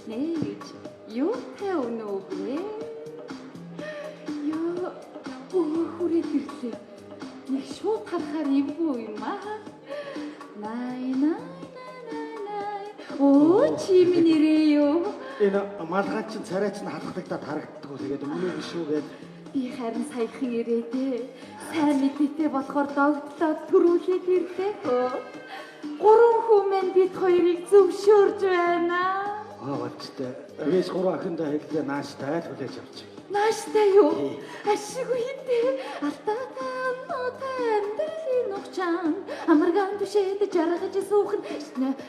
хэлнэ гэж юутай өнөө бэ? Ёо, хүрээд ирлээ. Нэг шууд харахаар эвгүй юм аа. Най. Оо, чимээ нэрээ юу? Энэ малгай чинь царай чинь халахтагдаад харагддаг уу тэгээд өмнө биш үү гээд би харин саяхан ирээдээ. Сайн мэдээтэй болохоор догтлоод төрүүлээд ирлээ хөө. 3 хүмүүс бид хоёрыг зөвшөөрж байна. Аваачтай. Вэс 3 ахиндаа хэллээ нааштай хүлээж авч. Нааштай юу? Ашиггүй хитээ. Алтаатай амьдралын нухчаан амаргаан түшээд жаргаж суухан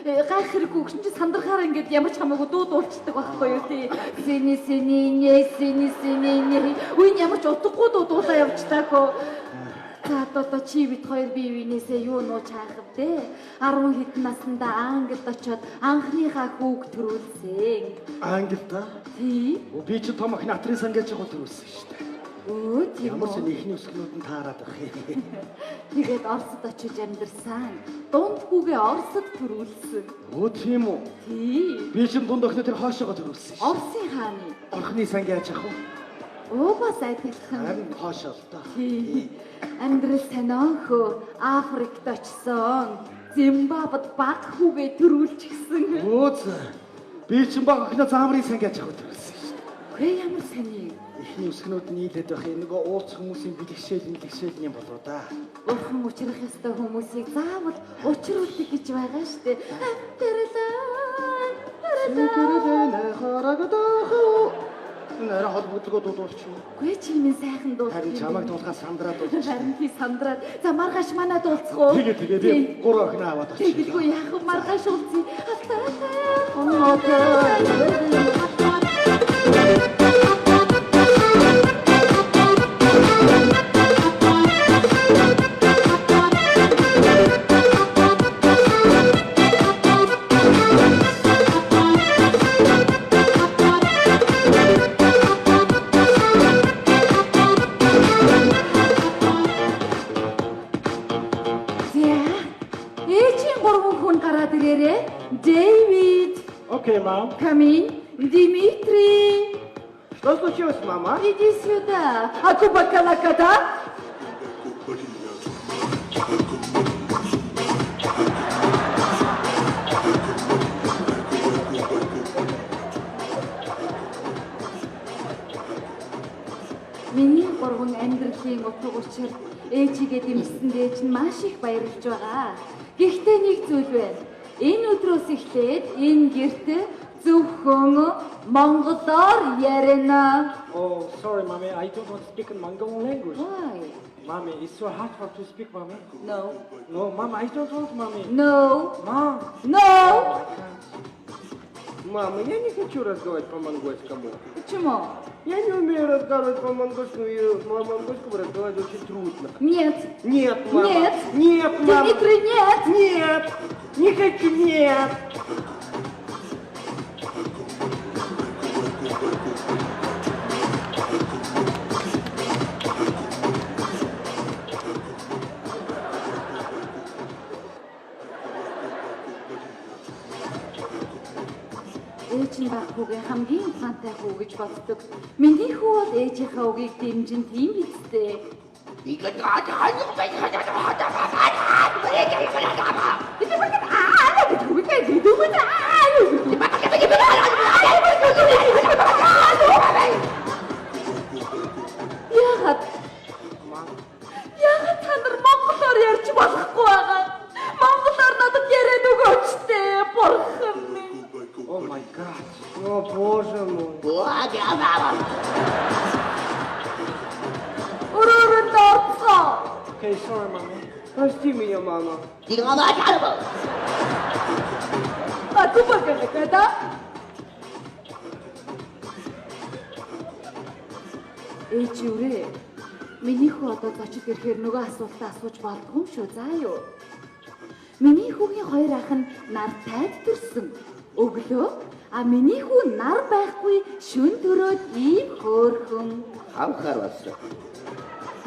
гайхраг үгшин чи сандрахаар ингээд ямар ч хамаагүй дууд уулцдаг байхгүй юу тий. Сэний үн ямар ч утгагүй дуудуулаа явцдаг хөө. За одоо чи бид хоёр бие биенээсээ юу нууж хаах вэ? 10 хэдэн наснда Англид очиод анхныхаа хүүг төрүүлсэн. Англид? Тий. Би ч том ах натрын сан гэж яг төрүүлсэн шүү дээ. Өө тийм үү. Ямар ч ихний өсгнүүд нь таарад байх. Тэгээд Оросд очиж амьдэрсэн. Дунд хүүгээ Оросд төрүүлсэн. Өө тийм үү? Тий. Би ч дунд охины тэр хоошоогоо төрүүлсэн шүү. Оросын хааны. Орхны сан гэж яах вэ? Оо бас адилхан. Харин хоошоо л доо. Тий. Амьдрал санаахөө Африкт очсон. Зимбабвед баг хүүгээ төрүүлчихсэн. Өөз. Би ч баг охиноо заамрын сан гэж яах вэ төрүүлсэн шүү. Гээ ямар саний? Ихний өсгнүүд нийлээд байх энэ нөгөө ууц хүмүүсийн бэлгшээл юм болоо да. Бурхан учрах ёстой хүмүүсийг заавал учруулдаг гэж байгаа штэ. Нэрэ холбогдлогоо дуулчихв. Гүй чи минь сайхан дуулах. Харин чамайг дуулахаа сандраад дуулчих. Харин би сандраад. За маргааш манаа дуулцах уу? Тэгээ би 3 охин аваад очив. Тэгэлгүй яах вэ маргааш уулзъя. David. Okay, mom. Come in. Дмитрий. Что случилось, мама? Иди сюда. Акубакалакада. Миний гурван амьдралын утга учир ээжигээ дэмжсэндээ чинь маш их баярлж байгаа. Гэхдээ нэг зүйл байна. Энэ өдрөөс эхлээд энэ гэрт зөвхөн монголоор ярина. Oh, sorry, mommy. I don't want to speak in Mongolian language. Why? Mommy, it's so hard for to speak, mommy. No. No, mom, I don't want, mommy. No. Mom. No. Мама, я не хочу разговаривать по-монгольскому. Почему? Я не умею разговаривать по-монгольскому, и по-монгольскому разговаривать очень трудно. Нет. Нет, мама. Нет. Нет, мама. Дмитрий, нет. Нет. Не хочу, нет. Ээжийн баг хүүгээ хамгийн ухаантай хүү гэж боддог. Миний хүү бол ээжийнхээ үгийг дэмжин тийм бидтэй. Яагаад та нар монголоор ярьж болохгүй байгаа? Монголоор надад яриад өгөөч дээ. Бурхан минь. О май гад. О боже мой. Өрөөрөнд орцгоо. Okay, sorry, mommy. Прости меня, мама. Акубакалакада. Ээжүүрээ. Миний хүү одоо зочид ирэхээр нөгөө асуултаа асууж болдгүй юм шүү. Заа юу? Миний хүүгийн хоёр ах нь нар тайд төрсөн. Өглөө миний хүү нар байхгүй шүн төрөөд ийм хөөрхөн. Хамхаар болсон.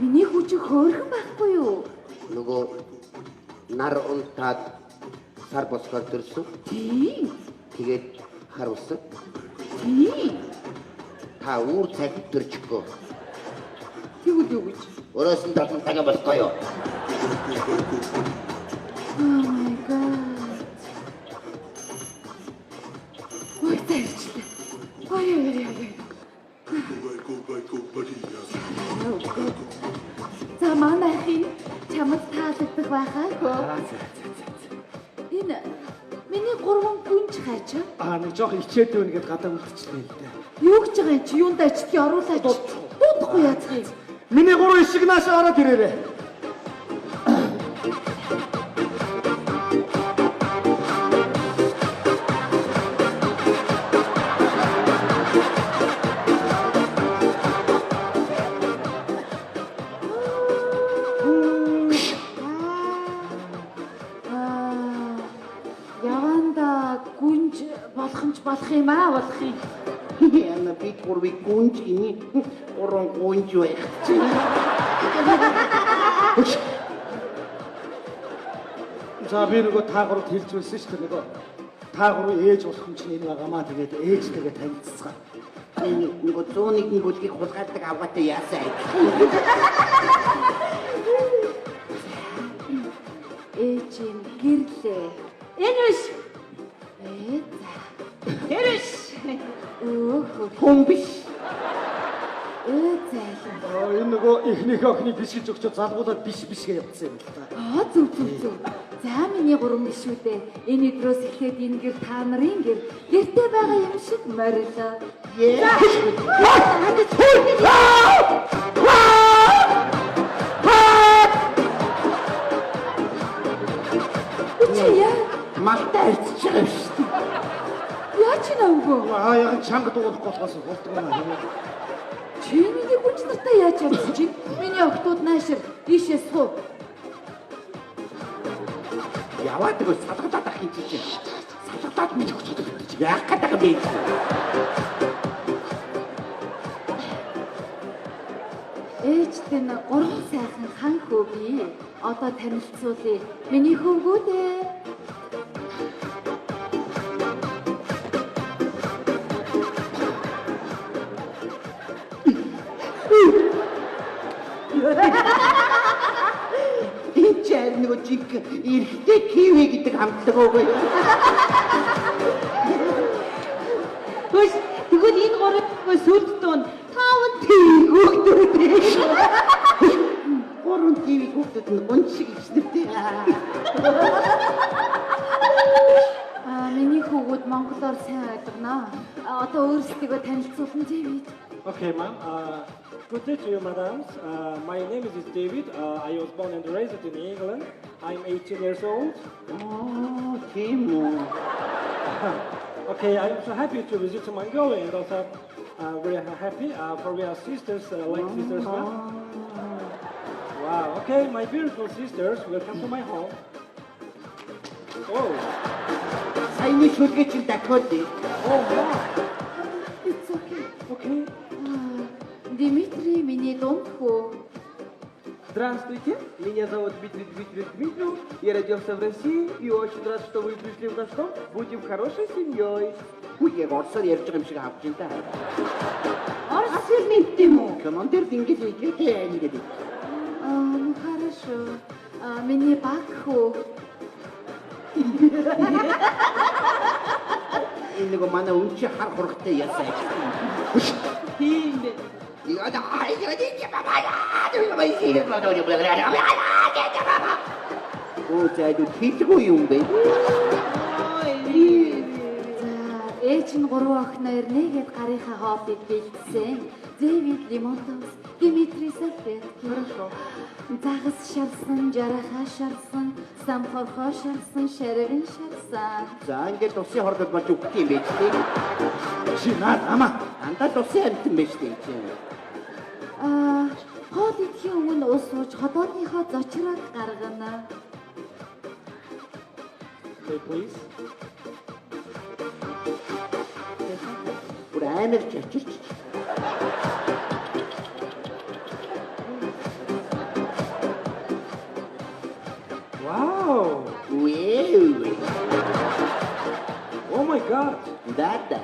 Миний хүү чи хөөрхөн байхгүй юу? Нөгөө нар унтаад сар босгоор төрсөн. Тийм. Тэгээд харуулсан. Тийм. Та үүр цагт төрчихгөө. Тэгвэл юу гэж? Өрөөс нь татан цагаа болохгүй юу? Oh my god. Ой, тэрчлээ. Ой. За манай хин чамд таалагдах байхаагүй. Энэ миний 3 гүнж хаач. Нэг жоох ичээд өгнө гэд гадаа үлдчихлээ л дээ. Юу гэж байгаа юм чи юундаа ичтгий оруулаач. Дуудахгүй яах юм. Миний 3 ишиг наашаа ороод ирээрээ. Яванда гүнж болох юм аа болох юм. Яна би гурвыг гүнж гинэ. Уран гүнж байх. За би нөгөө та гуравд хэлж байсан шүү дээ нөгөө. Та гурав ээж болох юм чинь энэ байгаамаа тэгээд ээжтэйгээ танилцсан. Энэ нөгөө 101 бүлгийг хулгайдаг авгаатай яасаа. Ээжийн гэрлээ. Энэ биш. Тэр биш. Хүн биш. Зайлаа. Энэ нөгөө ихнийх охины биш гэж өгчөө залгуулаад биш гээ явуулсан юм л та. Зүг. За миний 3 биш үү дээ. Энэ өдрөөс эхлээд энэ гэр та нарын гэр гэртээ байгаа юм шиг морилоо. Яа. Мартаа ирчихсэн шүү дээ. Яач навгүй. Яг чанга дуулахгүй болохоос болдог юм аа. Чи миний хүч нартай яаж явсан чи? Миний октод наашир ийшээ суу. Яваад гоо салгадаад ах юм чи. Салгадаад минь өгч өгдөг чи. Яах гэдэг юм бэ? Ээжтэй нь 3 сайхан хан хөөбий. Одоо танилцуулъя. Миний хөвгөө дээ. Энэ чаар нөгөө жиг эрэгтэй киви гэдэг хамтлаг уугүй. Хөөс тэгвэл энэ 3 сүлд дуун 5 тийгүүхтэй. 3 киви хүүхдэд нь гонч шиг ичнэртэй. Миний хөвгүүд монголоор сайн ойлгоно. Одоо өөрсдөө танилцуулна Дэвид. Okay, ma'am. Good day to you, madams. My name is David. I was born and raised in England. I'm 18 years old. Тийм үү. Okay, I'm so happy to visit Mongolia and also very happy for we are sisters, like sisters, ma'am. Wow. Okay, my beautiful sisters, welcome to my home. Oh. Саяны шүлгээ чинь дахиад. Oh, wow. It's okay. Okay. Дмитрий, миний дунд хүү. Здравствуйте, меня зовут Дмитрий Дмитриев. Я родился в России и очень рад, что вы пришли в наш дом. Будем хорошей семьей. Үгүй орсоор ярьж байгаа юм шиг авч ин та. Орос хэл мэдтээ юм уу? Командир ингэж ингэж. Ну хорошо. Миний баг хүү. Энэ нөгөө манай үнчи хар хургтай ясаа. Тийм бэ. Яа ай яа бабаа. Оо зайд хийдгүй юм бэ? Ээж нь 3 охиноо ирнэ гэд гарынхаа хоолыг бэлдсэн. Дэвид Лимонтов, Дмитрий Сафет. Хорошо. Загас шарсан, жарахаа шарсан, самхорхоо шарсан, шарган шарсан. За ингээд усын хордод болж өгөх юм байж тээ. Чи намаа. Андаа усын амтан байж тээ чи. Хоол идэхийн өмнө ус сууж ходооныхоо зочроод гаргана. Okay, please. Бүр амар чачирч. Wow. Уээ. Oh my God. Дата.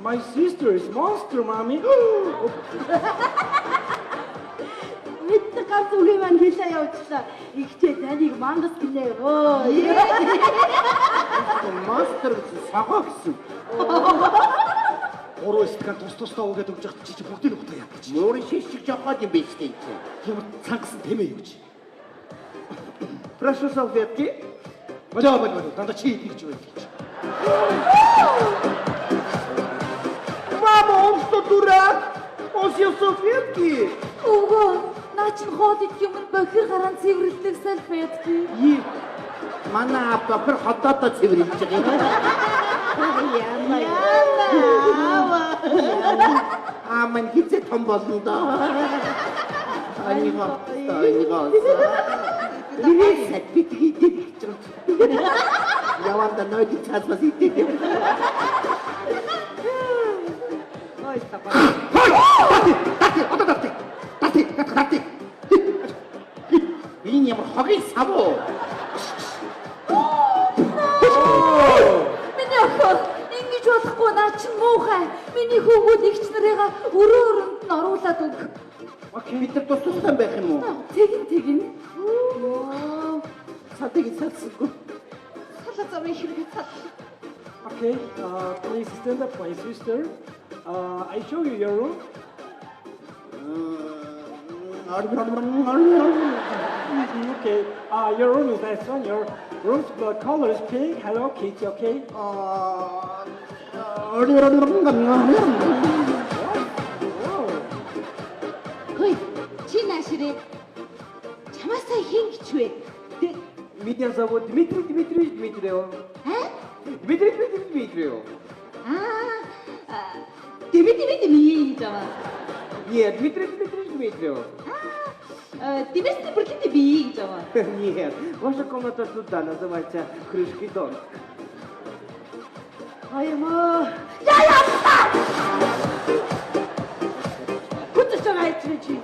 My sister is monster, mommy. Мэддэг ганц үгээ маань хэлээ явуулчлаа. Ихтэй таныг мангас гэлээ. Өө. Монстер гэсэн согоо гэсэн. Гурван стакан тус-тусдаа угээд өгч явах чи бүгдийг утаа ядчих. Мөрөн шишиг жохоод юм биш дээ. Ямар цангасан тэмээ юу чи. Прошу салфетки. Болоо. Дандаа чи идэж юу гэж. Мама, он что, дурак? Он съел салфетки. Өвгөө, наа чин хоодид юм бохир гараан цэвэрлдэг салфетки. Манай бохор хотоодоо цэвэрлж байгаа юм. Мань хизээ том болно доо. Анигоо. Сад битгий гэж байна. Яванда ноёд цаасмас идэв. Ой, тапа. Тати. Энэ ямар хогийн савуу. Миний охин ингэж бодохгүй наа чин муухай. Миний хүүгүүд игч нарыгаа өрөөнд нь оруулаад өг. Окей, бид нар тустай байх юм уу? Тэгин. Садыг салсгүй. Салаа замын хэрэг цад. Okay, please stand up, my sister. I show you your room. Okay, your room is nice one. Your room's color is pink. Hello Kitty, okay? Хөөе, чи наашрээ. Чамаасаа хин гэж вэ? Меня зовут Дмитрий Дмитриевич Дмитриев. Дмитрий Дмитриевич Дмитриев. Дмитрий гэж байна. Нет, Дмитрий Дмитриевич Дмитриев. Дмитрий Брикет би гэж байна. Нет, ваша комната туда называется крышкой дом. Аймаа. Хүчтэй байгаа чи.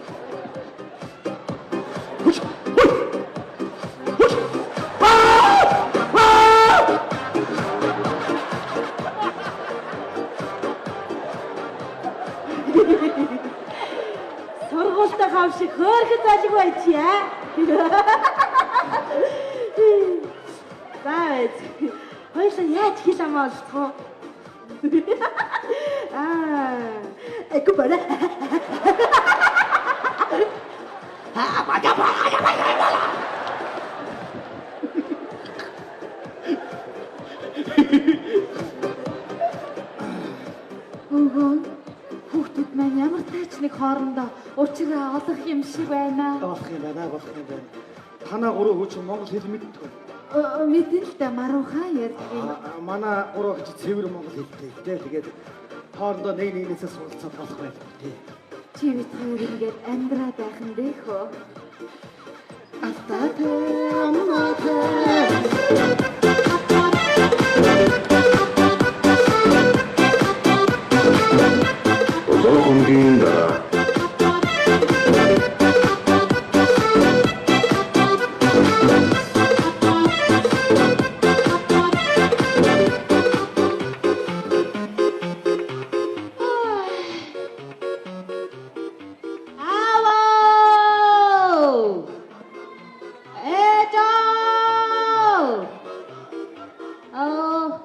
Сургуультай хав шиг хөөрхөд залг байж яа. Баач. Хоёулаа яаж хэл амаа олцгоо. Эко бара. Өвгөө, хүүхдүүд маань ямар тач нэг хоорондоо уучраа олох юм шиг байна. Болох юм байна. Танаа гурав хүүчин монгол хэл мэддэг. Мэдэн л да маруухан ярьдаг. Манай гурав гэж цэвэр монгол хэлтэй. Тэгээд хоорондоо нэгнээсээ суралцах болох байх тий. Чи бид хоёр ингээд амьдраад байх нь дэхөө. Хогийн дараа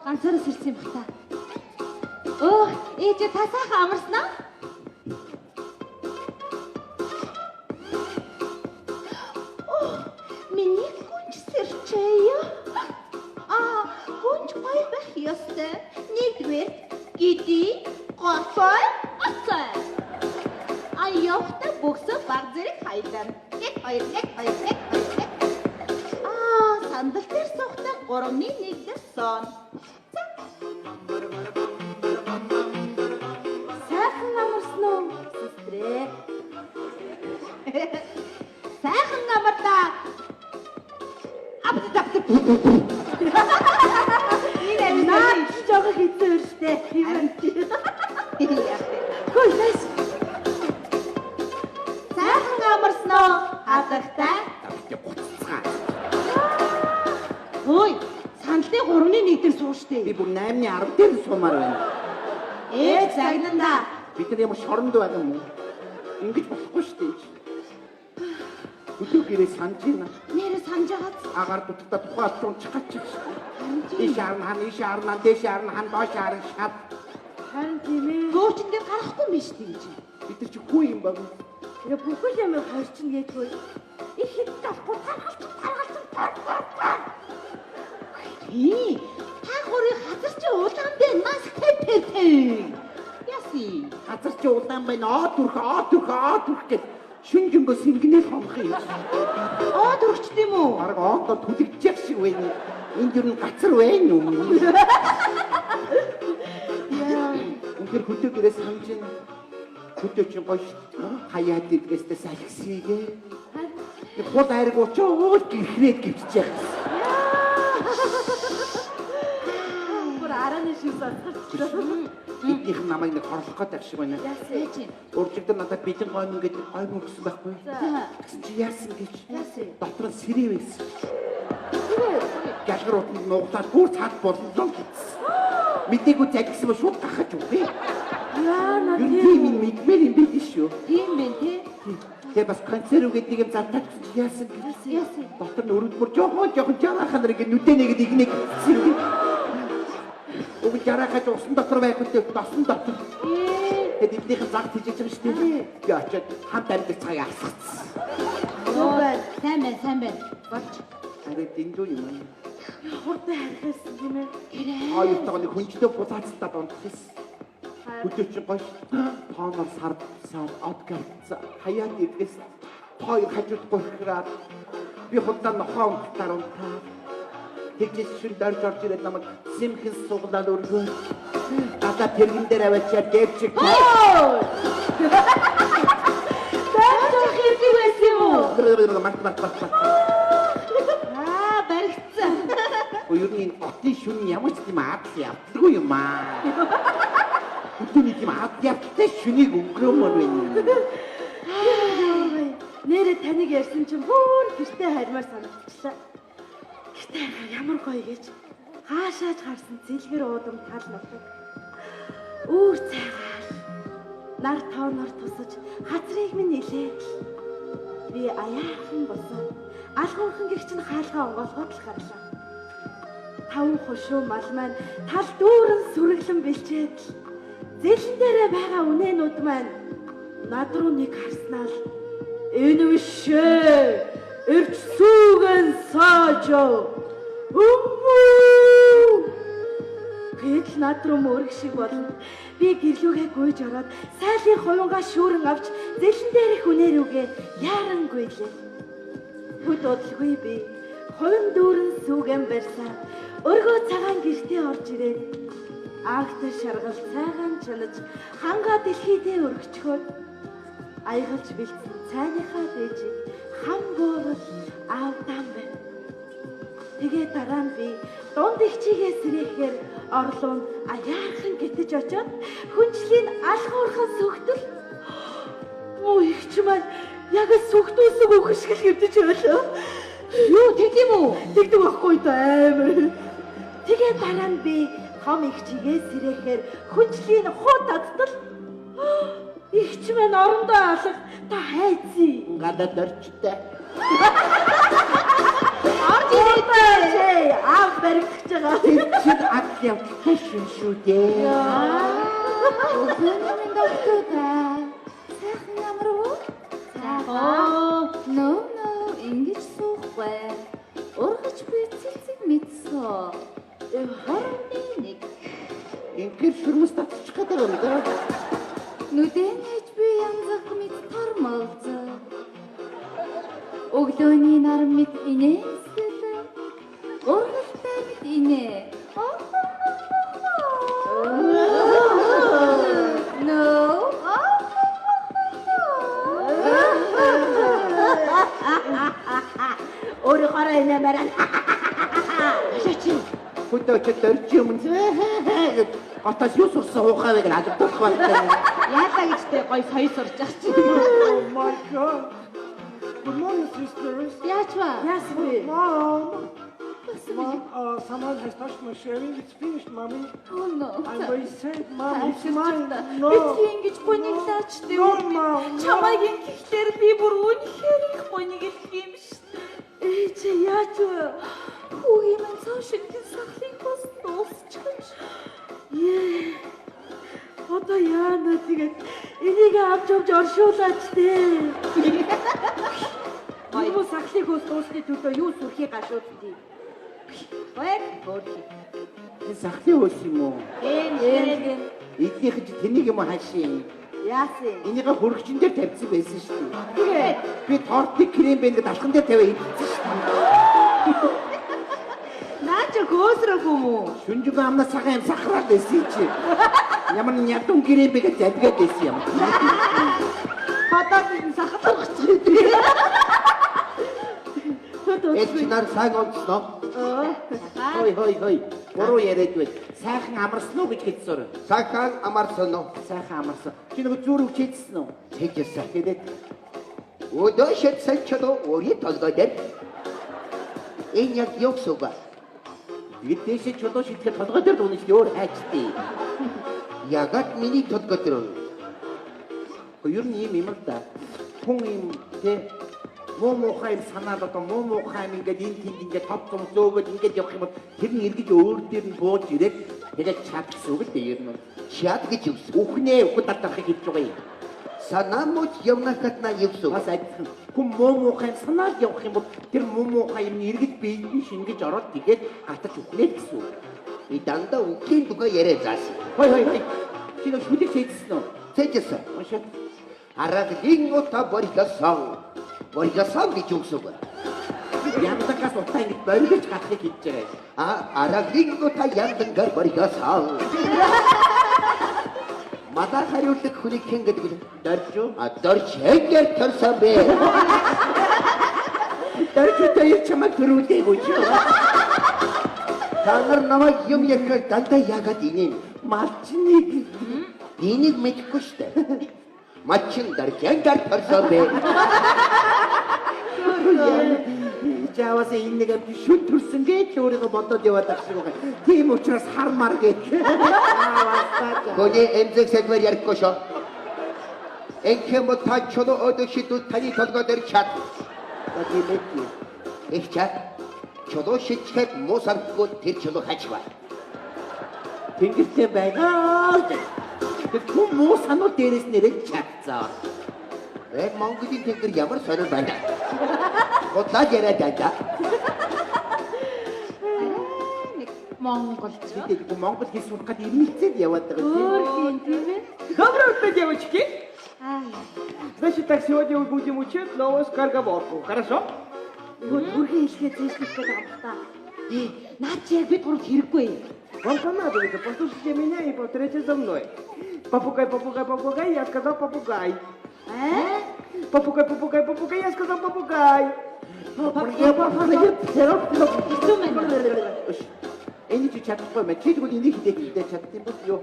ганцаараа сэрсэн юм бата. Ээж та сайхан амарснаа? Миний гүнж сэрчээе. Гүнж гоё байх ёстой. Нэгдүгээр гидий, гоцой, оцой. Аяхта боксо баг зэрэг хайдан. Нэг хоёр. Сандал дээр суухдаа 3-1 дээр сон. Сайхан амарсан уу? Сестрээ. Сайхан амарлаа. Энэ наад жоо хийсэн үртэй. Хөөе, найс. Сайхан амарсан уу? Хадагтай. Ой, сандлын 3-1 дээр сууж штэ. Би бүр 8-10 дээр суумаар байна. Ээж загнанда. Бид нар ямар шоронд байгаа юм уу? Ингэж болохгүй шүү дээ. Өдөө гэрээ санаж байна. Нэрээ санаж агаад. Агаар дутагдаа тухайн алчуун чихачих шүү. Иш арна, дэш арна, хан доош арна шат. Харин тийм ээ. Гөөчөндөө гарахгүй юм биш үү гэж. Бид нар чи хүү юм баг. Тэгээ бүхэл юм хорчин гээдгүй. Их хэд авахгүй таргалж. Хий. Та хорыг хазар чи улаан дээр нас тэпэтэй. Яси. Хазар чи улаан байна. Оо түрх гэж шүн жингөө сэргэнэл хомох юм. Дөрөгчд юм уу? Арга ондоо түлэгчих шиг байна. Энд юу н гацар байна уу? Үнээр хөдөө гэрээ санаж байна. Хөдөө чи гоё хаяад идгээстэй салхисэгээ. Хол айрг очоо гэрхрээд гівччих. Бүр арааны шиг сонсчихлоо. Эднийх нь намайг нэг хорлох гэдэг шиг байна. Яасан чи? Уржигдэр надад бэлэн гойн гэдэг гойн өгсөн байхгүй. Тэгсэн чи яасан гэж. Дотор нь сэрээ байсан. Гашгар утанд нуугтаад бүр цаад боллоо гэсэн. Мэдээгүй загсан ба шууд гахаж үгүй. Яа наа тийм мэдмээр юм биш шүү. тийм бэ тий. Тэгээ бас концерт үгээд нэг юм залтаад яасан гэж. Дотор нь өрөвдмөр жоохон жараахан нар ингэ нүдэ нэгэд игнэг гэсэн. Уг жарахад усан дотор байхгүй досон дотор. Тэгээд эднийхэн заг тийжэж байгаа шүү дээ. Би очиод хамт амьд цагийг асгацсан. Зүгээр сайн байна. Болж. Харин дэндүү юм аа. Хурдан харихсан юм ээ. Хоёр тооны хүнчтэй буцаацтай донтхис. Хөдөө чи гоё. Тооноор сард од гэрцээ. Хаяад идгэс. Хоёр хажууд гохраад би худаа нохоо унтаар унтаа. Тэгж шин дөрж орж ирээд намайг симхэн суглаад өргөө. Гадаа тэргэн дээр аваачаад дэвчиг. Таач хэрэг байсан юм уу? Март. Баригдсан. Юу нэг отын шүн ямар ч юм явдаггүй юм аа. Өдөөний тийм явдагтай шүнийг өнгөрөөмөр байна. Нэрээ таныг ярьсан чинь бүр гэртээ хармаар санагдчихлаа. Гэртээ ямар гоё гэж хаашаач харсан зэлгэр уудам тал нутаг. Үүр цайгаал. Нар тооноор тусаж хазрыг минь нилээд. Би аяахан босоо. Алхуурхан гихч нь хаалгаа онгоолгоод л гарлаа. Таван хошуу мал маань тал дүүрэн сүрэглэн бэлчээд зэлэн дээрээ байгаа үнэнүүд маань над руу нэг харснаа л энэ биш эрч сүгэн саажоо гэдэл над руу мөрөх шиг болно. Би гэрлүүгээ гүйж ороод сайлын хувингаа шүүрэн авч зэлэн дээрх үнээрүүгээ яарангүй лээ. Хөд удалгүй би хувин дүүрэн сүгэн барьсаа өргөө цагаан гэртээ орж ирээд агт шаргал цайгаан чанаж хангаа дэлхийдээ өргөчхөөд айгалж бэлдсэн цайныхаа дээжийг хам буурал аавдаан байна. Тэгээ дараа нь би дунд ихчигээ сэрээхээр орлуун аяархан гитэж очоод хүнчлийн алхуурхан сүгтэл муу ихч маань яг сүгтүүсэг өгшгөл хэвдэж байлаа. Юу тэгдэм үү? Тэгдэг байхгүй амар. Тэгээ дараа нь би том ихчигээ сэрээхээр хүнчлийн хуу татдал ихч маань орондоо алга та хайцээ. Гадаад орчтой. Орж ирээ. Аав баригдаж байгаа. Чи ад явчихсан шүү дээ. Өөний доктор. Сайхан ямар уу? Нөө ингэж суухгүй. Ургач би цэцэг мэдсэн. Хорны нэг. Ингээд шүрмэс татчих гэдэг юм даа. Нүдэн ээж би янзах мэд тормолз. Өглөөний нар мэд инээсэл. Ургалтай мэд инээ. Өөрө хараа инээ маран. Хөдөө ч дөрж юм зээ. Отоос юу сурсан хуухавыг надад байна. Яалаа гэжтэй гой соёл сурч ах чи. Oh my God. Good morning, sisters. Яачва? Яасан бэ? Mom, болсон Mom, бэ? someone has touched my shaving. It's finished, mommy. Oh no. I'm very sad, mom. It's mine. No. Би ингэж бониглаач дээ. No, mom. Чамайг ингэхлээр би бүр үнэхээр их бониглох юм шүү дээ. Чи яаж вэ? Хүүгийн маань цааш ингэ сахлын хос дуусчихж. Одоо яана тэгээд энийг авч оршуулаач дээ. Юу сахлын хос дуусны төлөө юу сүрхий гашуудтий. Бай бෝ디. Энэ сахлын хөөс юм уу? Ээн. Эднийх чи тэнийг юм хаашийн. Яасан? Энийг хөргөчн дээр тавьсан байсан шүү дээ. Тэгээд Би тортыг крем бэлгээд алхан дээр тавиа идсэн шүү дээ. Наач гөөсрөх юм уу? Шүнжиг амнаас цагаан юм сахараад байсан чи. Ямар нятун крем бэлгээд завгаад байсан юм. Хатаад сахалах чинь. Эцнэр цаг онцноо. Хой. Буруу яриад байд. Сайхан амарсан уу гэж хэлсэн. Сайхан амарсан уу? Сайхан амарсан. Чи нэг зүрх хийдсэн үү? Хийжсэн. Тэгээд өдөө шатсан ч одоо өөрийн толгойд энэ яг юу гэсэн үг вэ? Бидэш ч одоо шитгэл толгой дээр дуунах өөр хайчтий. Ягаад миний толгой дээр? Хоёр нь юм л да. Хүн юм те муухай санаад одоо муухай ингээд энэ тэнд ингээд топ том зөөгөд ингээд явах юм бол тэр нь эргэж өөр дээр нь бууж ирээд тэгээд чадсан үг л дээ ер нь. Чад гэж юу? Үхнээ үхд татахыг хэлж байгаа юм. Санаа мөч явнахад на юусэн. Бас айдсан. Хүн муухай санаад явах юм бол тэр муухай юм эргэж биеийн шингэж ороод тэгээд гатаж үхнээ гэсэн үг. И дандаа үхлийн дугаа яриа заасан. Хой. Чи нэг шүлэг хийсэн үү? Цэжсэн. Машин. Араглин ута боригасан. Боригасан гэж юу гэсэн үг вэ? Яндагаас утаа ингэж боригож гахыг хийж байгаа. Араглин ута яндангаар боригасан. Мадаа хариулдаг хүнийг хэн гэдэг вэ? Дорж юу? Дорж хэнгээр төрсөн бэ? Дорж тэр чамайг төрүүлээгүй ч. Та нар намайг юм ярих дандаа яагаад инээ? Малчныг энийг мэдэхгүй шүү дээ. Мачин дархянгаар төрсөн бэ? Чаваас энэ нэг шүн төрсөн гэж өөрийгөө бодоод яваад байгаа шиг байна. Тийм учраас хармаар гэж. Гүний эмзэг сэдвэр ярихгүй шүү. Энхэм та чөлөө өдөө шидүү таны толгой дээр чад. Их чад. Чөлөө шидчихэд мусаргүй тэр чөлөө хачваа. Тэнгэртэй байна. Тэр хүмүүс сануу дээрээс нэрээ чадцаа. Монголын тэнгэр ямар сонир байна. Бодлоо яриад байгаа. Монголч. Тэгээд Монгол хэл сурах гэдэг ирмэлцээд яваад байгаа тийм. Өөр тийм ээ. Доброе утро, девочки. Значит, так сегодня мы будем учить новую скороговорку. Хорошо? Бүрхэн хэлхээ зээшлэх гэдэг юм та. Наад чи яг бид гурав хэрэггүй. Вам понадобится, послушайте меня и повторяйте за мной. Попугай, я сказал попугай. Попугай, я сказал попугай. Энэ чи чадахгүй мэ? Чи тэгвэл энийг хідээ чадсан бол юу?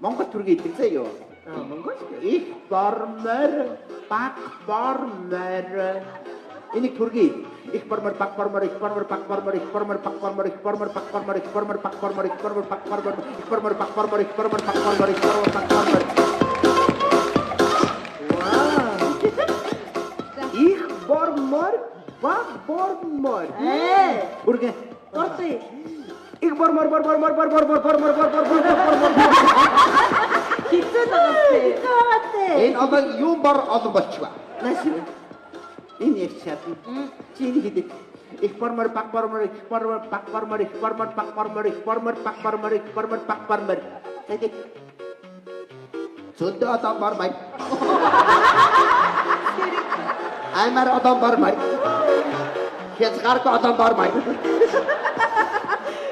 Монгол төргийн идэг заа юу? Монгольский? Их бормор, бак бормор. Энийг төргийн их бормор, бак бормор, их бормор, бак бормор, их бормор, бак бормор, их бормор, бак бормор, их бормор, бак бормор, их бормор, бак бормор, их бормор, бак бормор, их бормор, бак бормор, их бормор, бак бормор. Их бормор, бак бормор. Бүргэн. Дуртай. Их бормор. Хэцүү дагавтай. Энэ одоо юу бор олон болчихва. Нашин. Энэ их шатны. Чи энийг хідээ. Их бормор, бак бормор, их бормор, бак бормор, их бормор, бак бормор, их бормор, бак бормор, их бормор, бак бормор. Тэгээд зөндөө одоо бормай. Аймар одоо бормай. Хязгааргүй одоо бормай.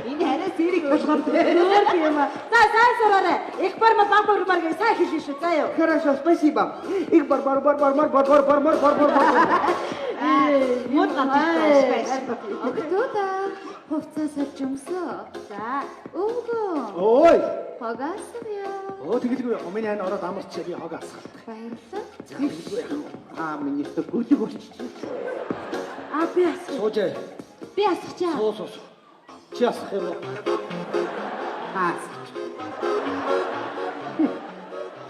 Энэ хараа зэрэг болохоор Өөр юм аа. За сайн сураарай. Их барма баг гэж сайн хэлж шүү. За ёо. Хорошо, спасибо. Их бормор. мод гаттай. Октода хувцас авч өмсөө. За өвгөө. Ой. Хогаасаа. Тэгэлгүй өмнө ань ороод амарч би хог асах. Баярлалаа. Миний өстө гүлэг болчих. Би асуу. Суужээ. Би асахчаа. Суу. Чи асах юм уу? Хаас.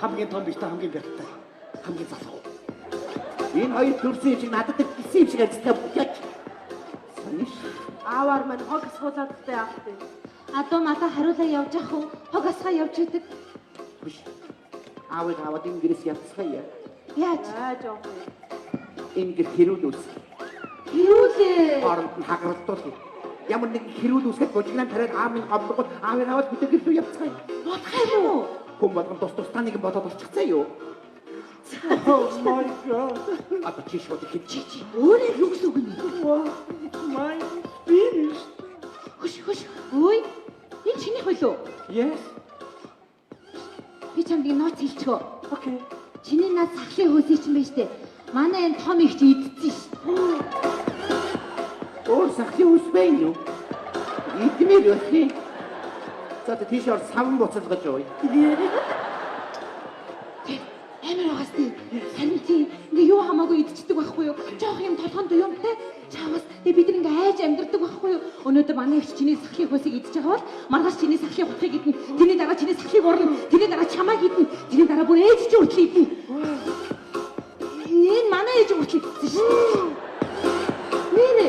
Хамгийн том биштэй хамгийн гэрттэй. Хамгийн залуу. Энэ хоёр төрсөн шиг надад гисэн юм шиг ажиллаа бүтэч. Саниш. Аавар маань хог суулгаадтай яахтай. Адуу мата хариулаа явж ах уу? Хог асгаа явж идэг. Биш. Аавыг аваад ингээс явцгаая. Яаж? Жоох. Ингээд хэрүүлүүс. Хэрүүлээ. Хооронд нь хагаралдуул. Ямар нэг хэрүүлүүсгээд бужигнаа тараад аав минь гомдгол аавыг аваад бүтээгэл рүү явцгаая. Бодох юм уу? Хүн болгон тус таныг бодоод олчихсан юу? Oh my God. Одоо чи шууд хэлчихий. Өөрөө юу гэсэн үг нэ? Wow, it's mine. Finished. Хөш. Үй. Энэ чиний хөлөө. Yes. Би чамд нууц хэлчихөө. Okay. Чиний наад сахлын хөөсий чинь байж тээ. Манай энэ том их чи идсэн шүү. Өөр сахлын ус байна юу? Идмээр өсний. За тийшээр савн буцалгаж ууя. Амар байгаас тий. Харин тий ингээ юу хамаагүй идчихдэг байхгүй юу? Жоох юм толгонд юмтай. Чаавас тий бид нэг ингээ айж амьдэрдэг байхгүй юу? Өнөөдөр манай их чиний сахлын хөөсийг идчихэж байгаа бол маргааш чиний сахлын хутгийг идэнэ. Тэрний дараа чиний сахлыг урна. Тэрний дараа чамааг идэнэ. Тэрний дараа бүр ээж чи хүртэл идэнэ. Энэ манай ээж хүртэл идсэн шүү. Нэ.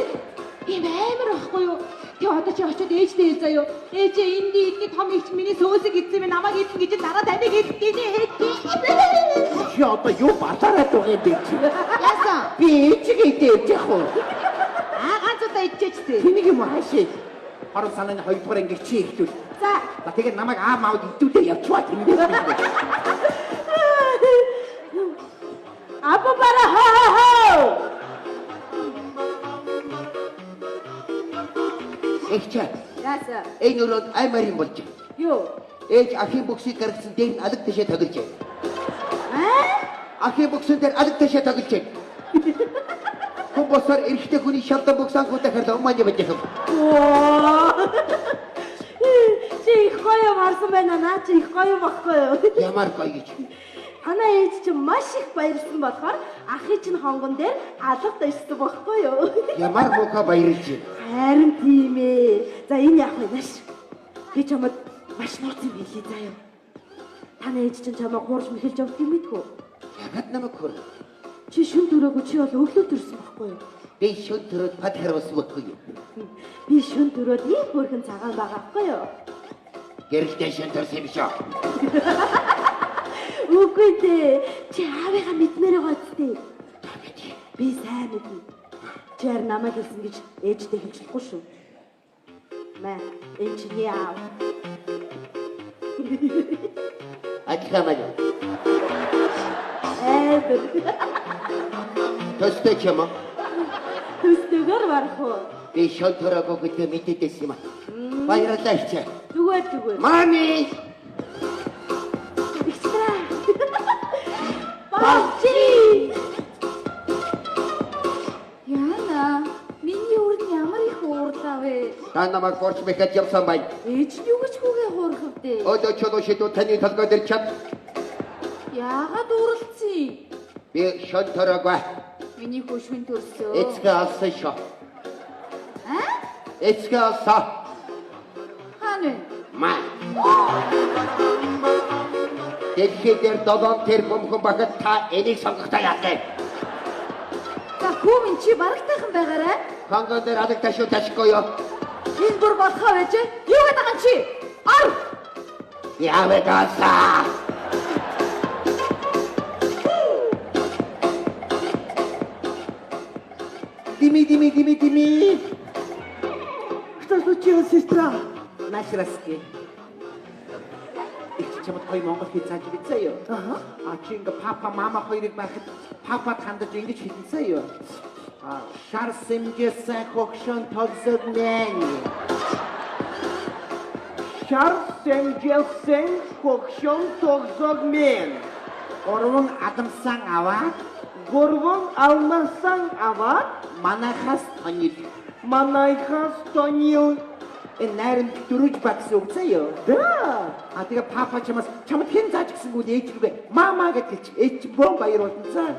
Ийм амар байхгүй юу? Тэг одоо чи очиод ээжтэй хэл заяа. Ээжээ энд идний том ихч миний сөөсөг идсэн минь намайг идэн гэж дараа таныг идэх. Чи одоо юу батараад байгаа юм бэ чи? Яасан? Би ээжигээ идэж яах вэ? Ганц удаа идчихэж тээ. Тэнийг юм хаашаа. Хорон санааны хоёрдугаар анги чи ихтүүл. За. Тэгээд намайг аав маавд идүүтэй явчихваа тэндээс. Апа бара хоо. Эхчээ. Яасан? Энэ өрөөнд аймаар юм болж байна. Юу? Ээж ахын бүксийг гаргасан дээр нь алаг ташаа тоглож байна. Ахын бүксэн дээр алаг ташаа тоглож байна. Хүн босоор эрэгтэй хүний шалдан бүкс анхудаа харлаа умаа явж байгаа. Чи их гоё марсан байна наа чи их гоё баггүй юу? Ямар гоё гэж. Танаа ээж чинь маш их баярлсан болохоор ахын чинь хонгон дээр алга дайсан баггүй юу? Ямар муухай баярлж байна. Харин тийм ээ. За энэ яах вэ нааш? Би чамд маш нууц юм хэлье заяа. Танаа ээж чинь чамайг хуурж мэхэлж явах юм мэдгүй. Ягд намайг хөр. Чи шүн төрөөгүй чи бол өглөө төрсөн баггүй юу? Би шүн төрөд пад харуулсан баггүй юу? Би шүн төрөөд ийм хөөрхөн цагаан байгаа баггүй юу? Гэрэлтэй шүн төрсөн юм шүү. Үгүй дээ. Чи аавыгаа мэдмээр байгаа зү. Би сайн мэднэ. Чи харин намайг хэлсэн гэж ээжтэй хэлчихгүй шүү. Мэ, энэ чиний аав. Атхамаа. Төстэй чама. Төстэйгээр барах уу? Би шүн төрөөгүй гэдэг мэдээдээс юм аа. Баярлалаа ихчээ. Зүгээр. Мами! Бачи! Яна, миний үрд ямар их уурлаа вэ? Та намайг борч мэхэд явсан бай. Ээж нь юу гэж хүүгээ хуурхав дээ? Одоо чодоо шидүү таны толгой дээр чад. Яагаад уурлцъя? Би шүн төрөөгүй. Миний хөшвэн төрсөө. Эцгээ алсан шүү. Аа? Эцгээ алсан. Хаана вэ? Маа. Дэлхийдэр 7 тэрбум хүн багт та энийг сонгохтой яадаг. За хүүмэн чи барагтайхан байгаарай. Хонгон дээр алаг ташуу ташгүй юу? Энэ бүр болохоо байж. Юу гэдэг юм чи? Ар! Яавэ гаасаа. Дими. Что случилось, сестра? Нашраски. Их чамд хоёр монгол хэл зааж бичсэн юу? Чи ингээ папа мама хоёрыг байхад папад хандаж ингэж хэлсэн юу? Шар сэмжсэн хогшон тогсог мэн. Шар сэмжсэн хогшон тогсог мен. Гурван адамсан аваад Гурван алмасан аваад манайхаас тонил. манайхаас тонил. Энэ найранд дөрөж багс өгсөн юу? Да. Тэгээ папа чамд хэн зааж гисэнгүүд ээж рүүгээ мама гэж хэлчих. Ээж бом баяр болцсон.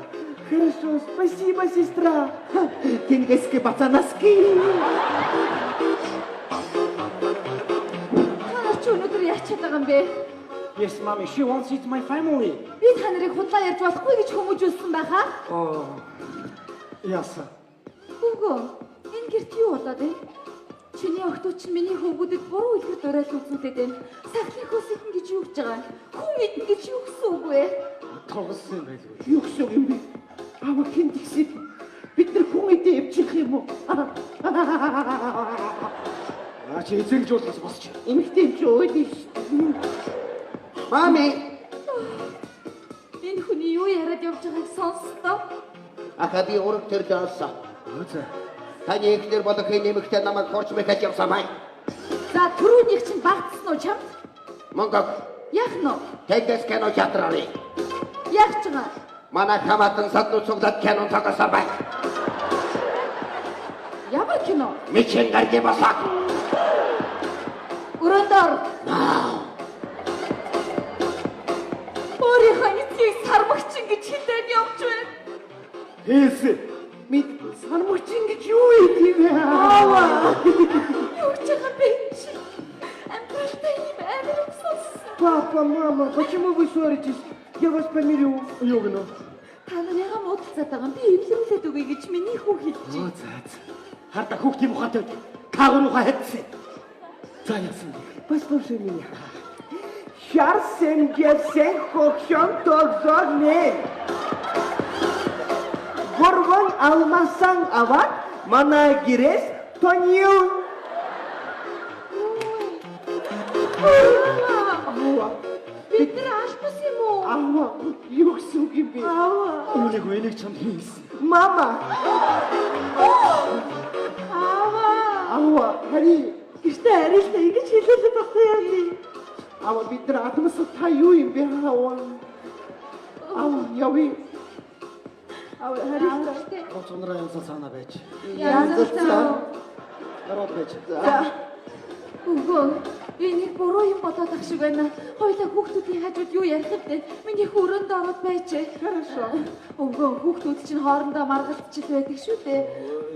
Хорошо, спасибо, сестра. Кингеске бацанаски. Та нар ч өнөөдөр яач чадбайгаа юм бэ? Yes, mommy, she wants it my family. Би та нарыг худлаа ярьж болохгүй гэж хүмүүжүүлсэн байхаа. Яасан? Хөвгөө, энэ гэрт юу болоод байна? Чиний охтууд чинь миний хөвгүүдэд буруу илгэр дурайл үзүүлээд байна. Сахлын хөөс идэн гэж юу гэж байгаа? Хүн идэн гэж юу гэсэн үг вэ? Тоглосон юм байлгүй. Юу гэсэн юм бэ? Аава хэн тэгсэн? Бид нар хүн идэ явчих юм уу? Чи эзэнж уулзаж босч. Эмэгтэй ч өөдөө ш. Мами, Энэ хүний юу яриад явж байгааг сонстоо. аха би ураг төр даасан. Үзээ. Таны ихнэр болох эмэгтэй намайг хорч мэхэж явсан май. За түрүүнийх чинь багтсан уу чамд? Монгол Яах нь вэ? тэгэс кино театрали. Яах ч байгаа? Манай хамаатан саднууд цуглаад кино тоглосон бай. Ямар кино? Мичэн гарги басак. Өрөөндөө. Өөрийнхөө эцгийг сармагчин гэж хэлээд явж байна. Хэлсэн. Ми сармагчин гэж юу ийм вэ? Аава. Юу ч байгаа бэ? Амталтай юм амар уксус. Папа, мама, почему вы ссоритесь? Я вас помирю. Юу гэнэ? Та нар яга муудалцаад байгаа юм? Би эвлэрүүлээд өгье гэж миний хүү хэлж. Харда хүүхдийн ухаантай таагуураа хайцсан. За яасан бэ? Послушай меня. Шарсен гесен хохшон тогзорне. Горгон алмасан ават мана гирес тонил. Бид нар аашгүй юм уу? Аава, юу гэсэн үг юм бэ? Үүнийг энийг чамд хийсэн. Мама. Аава, хари. Гэртээ арилтаа ингэж хэлээд багтаа яа би. Аава бид нар атмас та юу юм бэ? Аава, яви. Харин Гоц ундраа янзал цаана байж. янзлаа. Ороод байж. Үгүй. Энийг буруу юм бодоод ах шиг байна. Хоёлаа хүүхдүүдийн хажууд юу ярих вэ? Миний хөрөнд ороод байж. Хорошо. Үгүй хүүхдүүд чинь хоорондоо маргалдчих байдаг шүү дээ.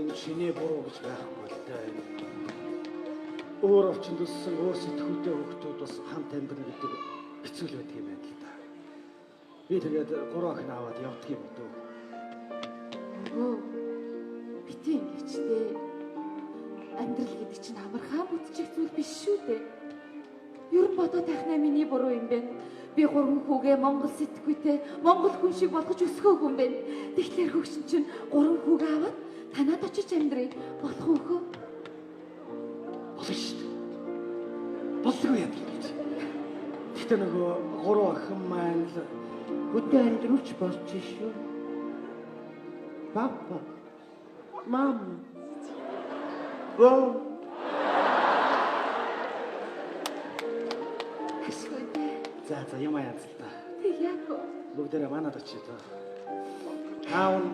Энэ чиний буруу гэж байхгүй л дээ. Өөр орчинд өссөн өөр сэтгүүлтэй хүүхдүүд бас хамт амьдрах гэдэг хэцүү л байдаг юм байна л да. Би тэгээд 3 охин аваад явдаг юм дөө. Өө. Битэн гэвчтэй. Амьдрал гэдэг чинь амархан бүтчих зүйл биш шүү дээ. Ер нь бодоод тахнаа миний буруу юм байна. Би 3 хүүгээ Монгол сэтгүүтэй Монгол хүн шиг болгож өсгөөгүй юм байна. Тэгэхээр хөгшин чинь 3 хүүгээ аваад танаад очиж амьдрий. Болох уу хөө? Болно шүү дээ. Болгүй яа гэж. Гэтэ нөгөө 3 охин маань л Хөдөө амьдрууч болж шүү. Папа. Мама. Го. Ашгүй. за юм янз л да. Тэг яах вэ? Бүгдээрээ манад очиж та. Аав нь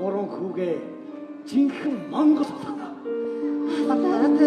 3 хүүгээ жинхэнэ Монгол болгоо. Надад